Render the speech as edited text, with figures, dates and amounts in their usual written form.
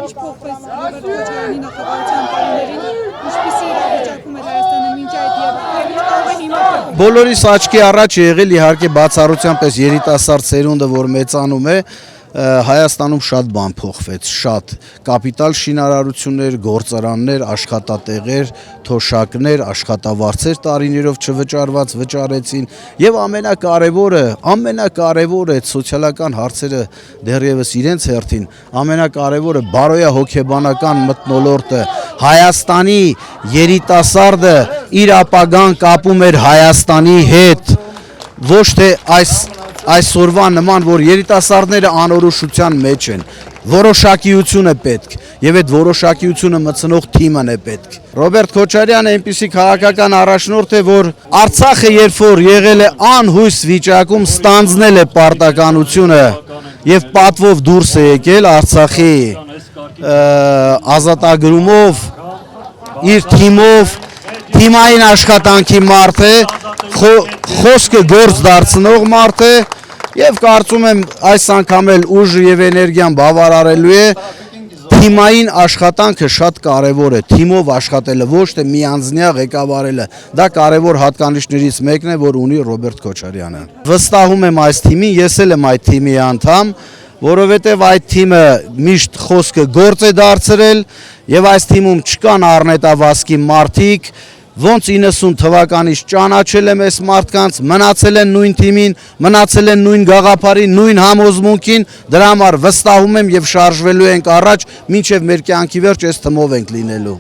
Ինչ փոխվեց Ռոբերտ Քոչարյանի նախագահության տարիներին, ինչպիսի իրավիճակում էր Հայաստանը մինչ այդ եւ ինչ կարող է հիմա փոխվել։ Բոլորիս աչքի առաջ եղել իհարկե բացառությամբ այս երիտասարդ սերունդը, որ մեծանում է, Հայաստանում շատ բան փոխվեց, շատ կապիտալ շինարարություններ, գործարաններ, աշխատատեղեր, թոշակներ, աշխատավարձեր տարիներով չվճարված վճարեցին եւ ամենակարևորը սոցիալական հարցերը դեռևս իրենց հերթին, ամենակարևորը բարոյահոգեբանական մթնոլորտը Հայաստանի երիտասարդը իր ապագան կապում էր Հայաստանի հետ, ոչ թե այսօրվա նման, որ երիտասարդները անորոշության մեջ են, որոշակիություն է պետք եւ այդ որոշակիությունը մտցնող թիմն է պետք։ Ռոբերտ Քոչարյանը այնպիսի քաղաքական առաջնորդ է, որ Արցախը երբ որ եղել է անհույս վիճակում, ստանձնել է պարտականությունը եւ պատվով դուրս է եկել Արցախի ազատագրումով, իր թիմով, թիմային աշխատանքի մարդ է, խոսքը գործ դարձնող մարդ է եւ կարծում եմ այս անգամ էլ ուժը եւ էներգիան բավարարելու է թիմային աշխատանքը շատ կարեւոր է թիմով աշխատելը ոչ թե միանձնյա ղեկավարելը դա կարեւոր հատկանիշներից մեկն է որ ունի Ռոբերտ Քոչարյանը վստահում եմ այս թիմին ես էլ եմ այդ թիմի անդամ որովհետեւ այդ թիմը միշտ խոսքը գործ է դարձրել եւ այս թիմում չկան առնետավազքի մարդիկ Ոնց 90 թվականից ճանաչել եմ այս մարդկանց, մնացել են նույն թիմին, մնացել են նույն գաղափարին, նույն համոզմունքին, դրա համար վստահում եմ եւ շարժվելու ենք առաջ, մինչեւ մեր կյանքի վերջ այս թմով ենք լինելու։